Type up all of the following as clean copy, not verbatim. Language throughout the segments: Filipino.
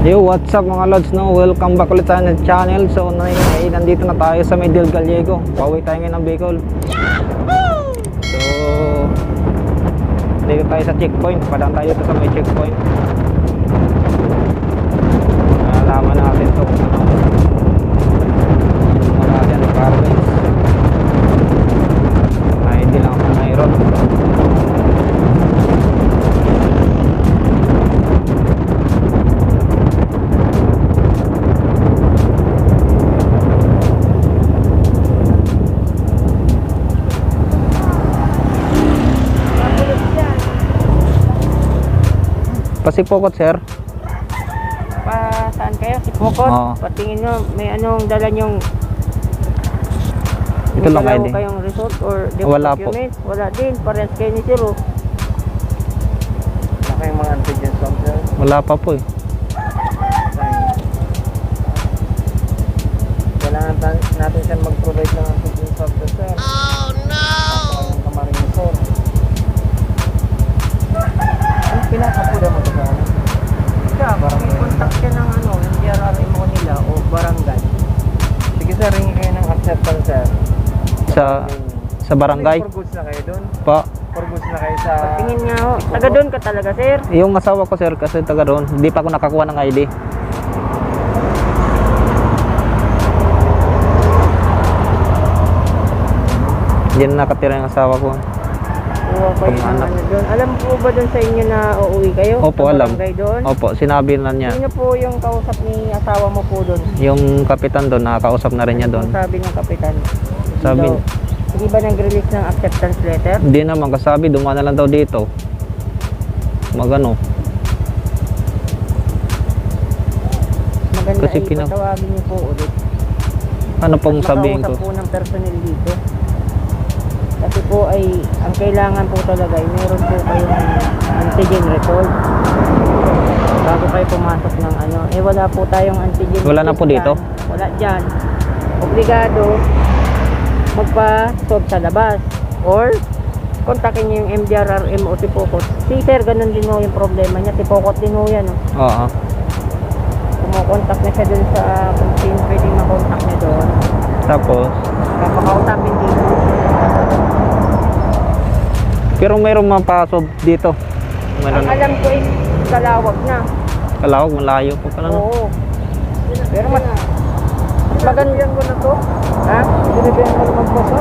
Yo, what's up mga lods, no? Welcome back ulit sa channel. So, nandito na tayo sa may Del Gallego. Pauwi tayo ngayon ng Bicol. So, dito tayo sa checkpoint. Padaan tayo sa may checkpoint. Nalaman natin ito kung ano wala yan, garbage. Ay, hindi lang ako mayroon. Pasipokot, sir. Pa saan kayo? Sipokot? Oo. Patingin nyo, may anong dala nyong Ito lang ID. kayong result or Wala po. documents? Wala din, parehas kayo ni Siro. Wala kayong mga antigen swab, sir? Wala pa po eh. Kailangan natin siya mag-provide ng antigen swab, sir. Oh no! Ang kamaring ni Sir. Ang pinakapuda mo ito sa ano? Siya, may contact siya ng ano, yung DRRM mo nila o barangay. Sige sir, ringin kayo ng acceptance, sir. Sa barangay. For goods na kayo doon? Pa. For goods na kayo sa... Patingin nga ho. Taga doon ka talaga, sir? Yung asawa ko, sir, kasi taga doon. Hindi pa ako nakakuha ng ID. Hindi na nakatira yung asawa ko. Oo, kayo ng Pang-anak. ano doon. Alam po ba doon sa inyo na uuwi kayo? Opo, Sa alam. barangay doon? Opo, sinabi na niya. Sino po yung kausap ni asawa mo po doon? Yung kapitan doon, nakakausap na rin niya doon. Anong sabi ng kapitan? Sabi, Hindi ba nag-release ng acceptance letter? hindi naman, kasabi, dumaan na lang daw dito. Magano. Maganda Kasi ay patawagin niyo po ulit. Ano pong sabihin ko? Makausap po ng personnel dito. Kasi po ay, ang kailangan po talaga ay meron po kayong antigen result. Bago kayo pumasok ng ano. Eh wala po tayong antigen Wala na test po dito? dyan. Wala dyan. Obligado magpa-swab sa labas. Or, kontakin niyo yung MDRRM o Tipokot. Si sir, ganun din mo yung problema niya. Tipokot din mo yan. Oh. Oo. Kumukontak na siya dun sa kung sino pwedeng makontak niya doon. Tapos, Kapakausapin dito. pero mayroong mapasob dito. Ang Mayroon. alam ko is kalawag na. Kalawag, malayo po pala. No? Oo. Pero mas magandang ko na to. Ha? Binibihan mo naman po to.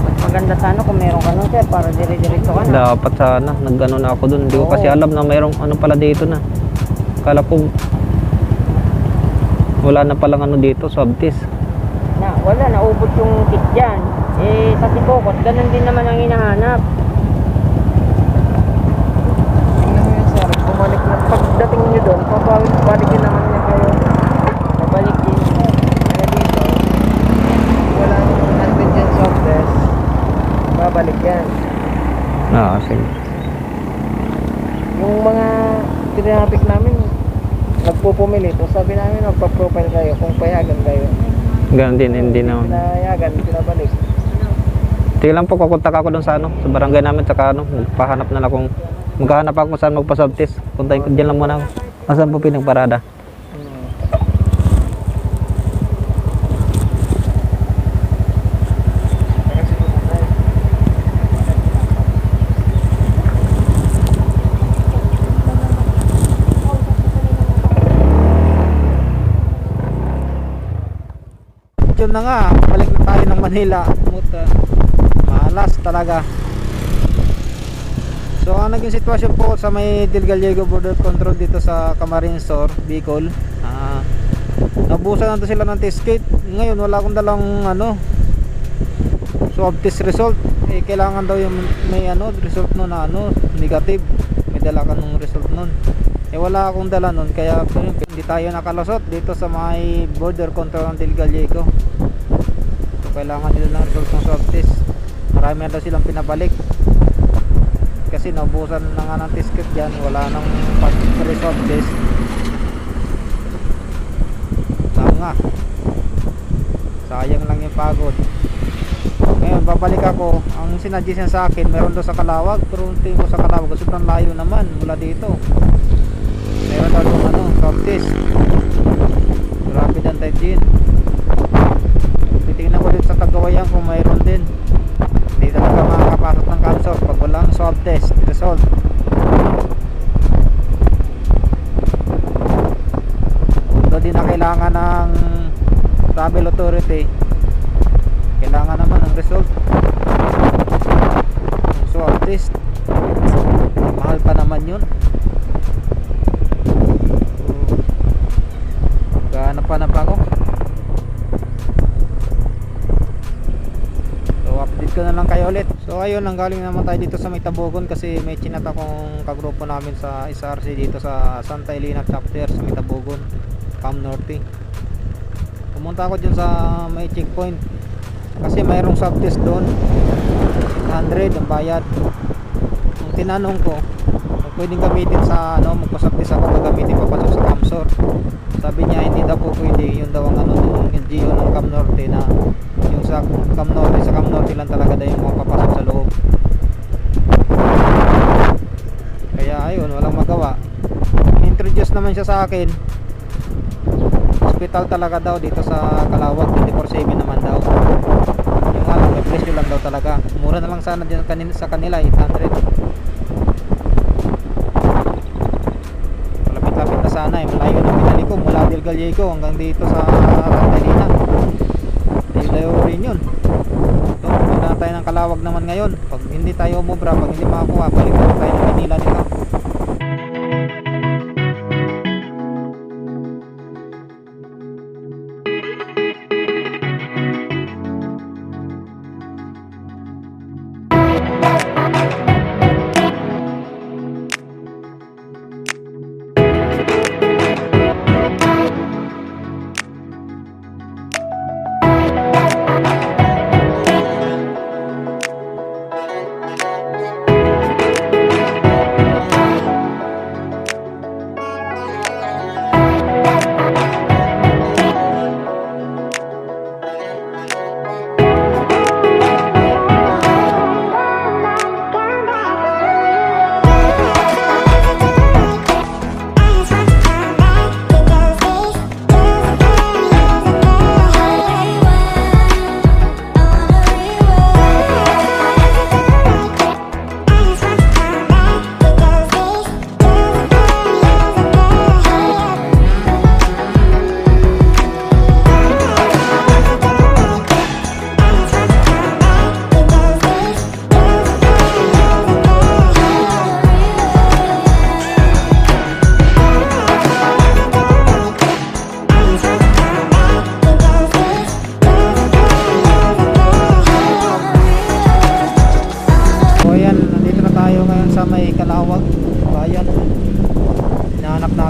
Mas maganda sana kung meron ka nun, sir, para dire-diretso ka na. Dapat sana, nag-ano na ako dun. Hindi ko Oo. kasi alam na mayroong ano pala dito na. Kala ko, wala na palang ano dito, swab test. Wala, naubot yung kit dyan. Eh, sa Tipokot, ganun din naman ang hinahanap. Tingnan mo yun, sir. Bumalik na. Pagdating nyo doon, pabalikin naman niya kayo. Pabalik din. Kaya dito, wala nang antigen swab test. Babalik yan. Sige. Yung mga tinapik namin, nagpupumili. So sabi namin, magpa-profile kayo kung payagan kayo. Ganun din, hindi naman. Pinayagan, pinabalik. Sige lang po, kukontak ako dun sa ano, sa barangay namin, tsaka ano, magpahanap na lang kung maghahanap ako kung saan magpa-swab test. Puntahin ko dyan lang muna ako. Asan po pinagparada? Yun na nga, balik na tayo ng Manila. Malas talaga. So ang naging sitwasyon po sa may Del Gallego border control dito sa Camarinesor, Bicol, nabusan na sila ng test kit. Ngayon wala akong dalang ano, swab test result. Eh kailangan daw yung may ano, result nun na ano, negative. May dala ka nung result nun. Eh wala akong dala nun, kaya hindi tayo nakalusot dito sa may border control ng Del Gallego. So kailangan nila ng result ng swab test. Marami na daw silang pinabalik kasi naubusan na nga ng test kit dyan. Wala nang result test. Sayang lang yung pagod. Ngayon babalik ako. Ang sinadjust niya sa akin meron daw sa Calawag, pero tingin ko sa Calawag sobrang layo naman mula dito. Meron daw yung ano, Softis. Rapid anti-gin. Titingnan ko din sa Tagawayan kung mayroon din. Hindi talaga makakapasok ng Camsor pag walang swab test result. Kung di na kailangan ng travel authority, kailangan naman ng result ng swab test. Mahal pa naman yun. Hanap pa ako. So update ko na lang kayo ulit. So ayun, nanggaling naman tayo dito sa may Tabogon kasi may chinat akong kagrupo namin sa SRC dito sa Santa Elena chapter sa may Tabogon, Cam Norte. Pumunta ako dyan sa may checkpoint kasi mayroong swab test doon, 100 ang bayad. Ang tinanong ko kung pwedeng gamitin sa ano, magpa-swab test ako, gagamitin papasok sa Camsor. Sabi niya hindi daw po pwede, yun daw ang ano ng LGO ng Cam Norte, na yung sa Cam Norte lang talaga daw yung mapapasok sa loob. Kaya ayun, walang magawa. Introduce naman siya sa akin, hospital talaga daw dito sa Calawag, 24/7 naman daw. Yung ano, may presyo lang daw talaga. Mura na lang sana dyan sa kanila, 800. Lapit na sana eh, malayo na pinali ko mula Del Gallego hanggang dito sa Santa Elena. Layo rin yun. So punta na tayo ng Calawag naman ngayon. Pag hindi tayo umubra, pag hindi makakuha, balik na tayo ng Manila nila.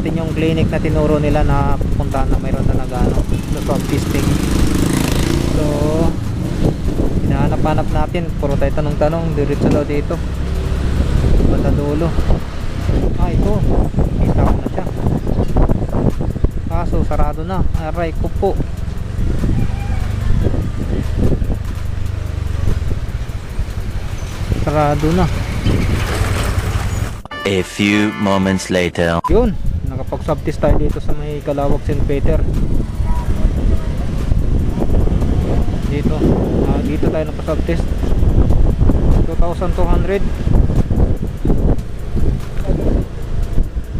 natin yung clinic na tinuro nila na pupuntahan na mayroon na nag-ano na swab testing. So hinahanap-hanap natin, puro tayo tanong-tanong, diretso daw dito banda dulo. Ito kita ko na siya, kaso sarado na. Aray ko po, sarado na. A few moments later. Yun, nakapag-swab test tayo dito sa may Calawag St. Peter. Dito, dito tayo nakapag-swab test. 2,200.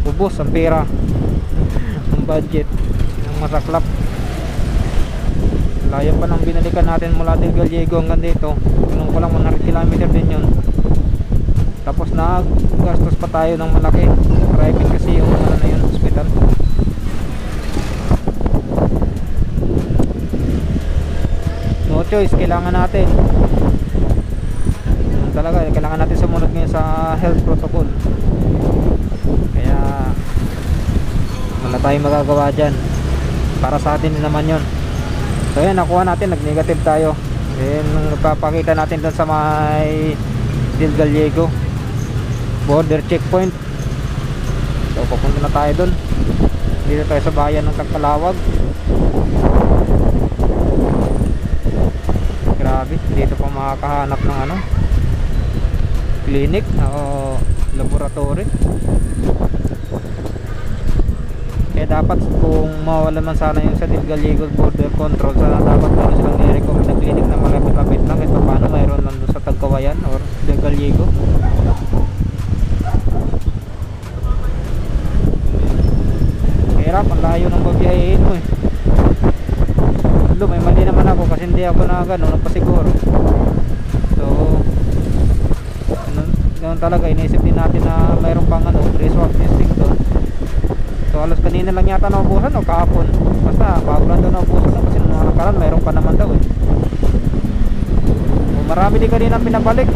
Ubos ang pera. Ang budget ng masaklap. Layo pa nang binalikan natin mula Del Gallego hanggang dito. Ganun ko lang 100 km din yun. Tapos gastos pa tayo ng malaki. Private kasi yung ano na yun, hospital. No choice, kailangan natin. Talaga, kailangan natin sumunod ngayon sa health protocol. Kaya wala tayong magagawa dyan. Para sa atin naman yun. So yan, nakuha natin, nag-negative tayo. Then nagpapakita natin doon sa may Del Gallego border checkpoint. So papunta na tayo doon. Dito tayo sa bayan ng Calawag. Grabe, dito pa makakahanap ng ano, clinic o laboratory. Kaya dapat kung mawala man sana yung sa Del Gallego border control, sana dapat meron silang i-recommend na clinic na malapit-lapit lang. Ito paano mayroon man doon sa Tagkawayan or Del Gallego. Hirap, ang layo ng babiyahin mo eh. May mali naman ako kasi hindi ako na gano'n nagpasiguro. So ganun talaga, iniisip din natin na mayroon pang ano, pre-swab testing doon. So alas kanina lang yata naubusan o kahapon, basta bago lang doon naubusan kasi nung nakaraan mayroon pa naman daw eh. So, marami din kanina pinabalik,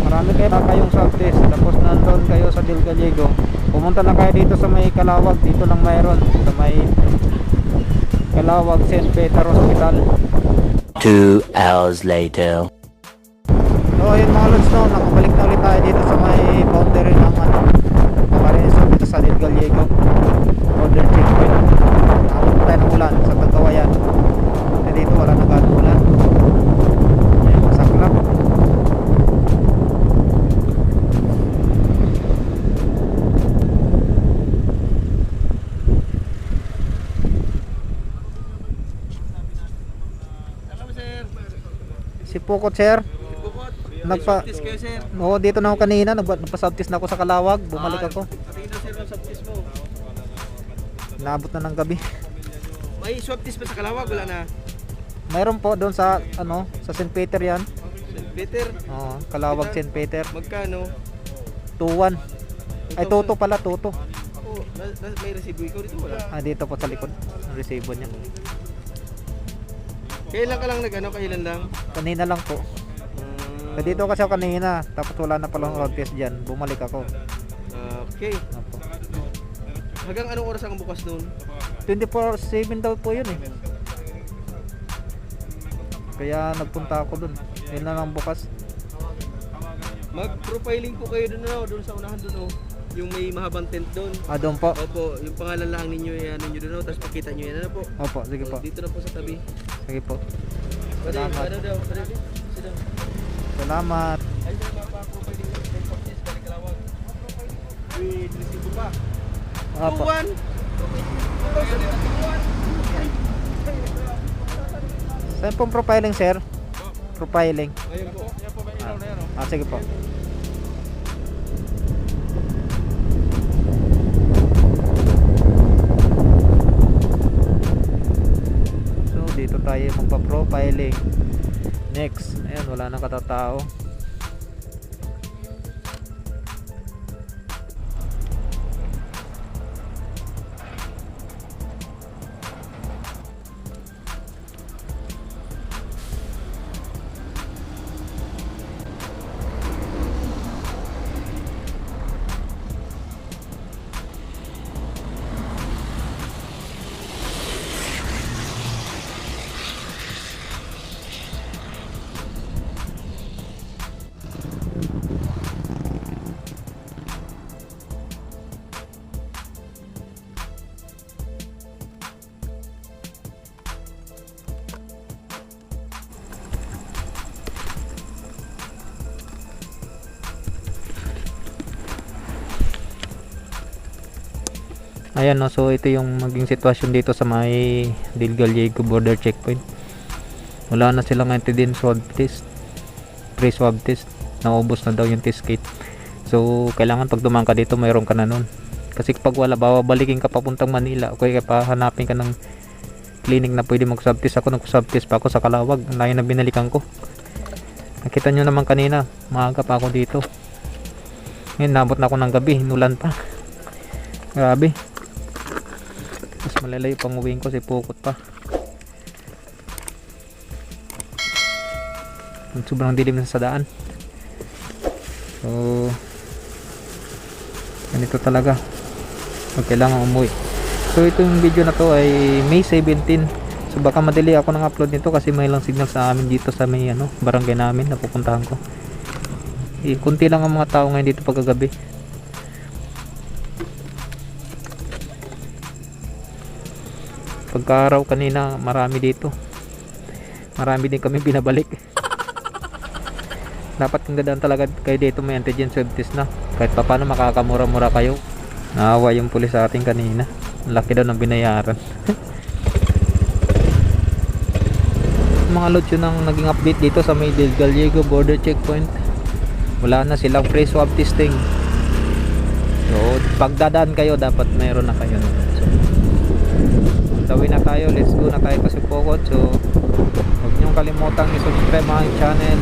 marami kayo kayong swab test. Tapos nandun kayo sa Del Gallego, pumunta lang kayo dito sa may Calawag, dito lang mayroon sa may Calawag St. Peter Hospital. 2 hours later. So ayun mga lods, no, nakabalik na ulit tayo dito sa may boundary ng ano, Camarines dito sa Del Gallego border checkpoint. Nakabalik tayo ng ulan sa Tagkawayan kasi dito wala na gano'ng ulan. Ayun, masaklap. Si Pukot sir, Nagpa-test kayo, sir. oo, dito na ako kanina, nagpa-subtest na ako sa Calawag, bumalik ako. Kanina, sir, yung swab test mo. Naabot na ng gabi. May swab test ba sa Calawag? Wala na. Mayroon po doon sa ano, sa St. Peter yan. St. Peter, Oo, Calawag St. Peter. magkano? 2-1. Ay, Toto pala, Toto. Oh, may resibo ikaw dito, wala? Ah, dito po sa likod. Ang resibo niya. Kailan ka lang nag-ano? Kailan lang? Kanina lang po. Dito kasi ako kanina, tapos wala na palang road test dyan. Bumalik ako. Okay. Opo. Hanggang anong oras ang bukas noon? 24/7 daw po yun eh. Kaya nagpunta ako dun. Yun na lang bukas. Mag-profiling po kayo doon sa unahan doon, oh. Yung may mahabang tent doon. Ah, doon po. Opo, yung pangalan lang ninyo, yan ninyo doon, tapos pakita nyo yan, ano po? Opo, sige po. Dito na po sa tabi. Sige po. Pwede, Salamat. ano daw, pwede, sit down. Salamat. Ay, sir, mapa-profiling yung tent of this, balik Calawag. With resibo pa. Opo. 2-1. Saan pong profiling, sir? Profiling. Ayun po. Yan po, may ilaw na yan, oh. Ah, sige po. So, dito tayo magpa-profiling. Next. Ayan, wala nang katatao. Ayan, no, so ito yung maging sitwasyon dito sa may Del Gallego border checkpoint. Wala na silang antigen swab test, pre-swab test. Naubos na daw yung test kit. So kailangan pag dumaan ka dito mayroon ka na nun. Kasi pag wala, babalikin ka papuntang Manila o kaya pahanapin ka ng clinic na pwede mag-swab test. Ako nag-swab test pa ako sa Calawag, ang layo na binalikan ko. Nakita nyo naman kanina, maaga pa ako dito. Ngayon nabot na ako ng gabi, inulan pa. Grabe. Mas malalayo pang uwiin ko, si Pukot pa. Sobrang dilim na sa daan. So ganito talaga pag kailangan umuwi. So itong video na to ay May 17. So baka madali ako ng upload nito kasi may lang signal sa amin dito sa may ano, barangay namin na pupuntahan ko. Kunti lang ang mga tao ngayon dito pagkagabi. Pagka-araw kanina marami dito. Marami din kami binabalik. Dapat kung dadaan talaga kayo dito may antigen swab test na. Kahit pa paano makakamura-mura kayo. Naawa yung pulis sa atin kanina. Ang laki daw ng binayaran. Mga lods yun ang naging update dito sa may Del Gallego border checkpoint. Wala na silang free swab testing. So pagdadaan kayo dapat meron na kayo. So tawin na tayo, let's go na tayo kasi Pokot. So huwag niyong kalimutang i-subscribe ang channel.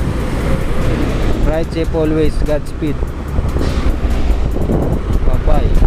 Ride safe always, Godspeed. Bye bye.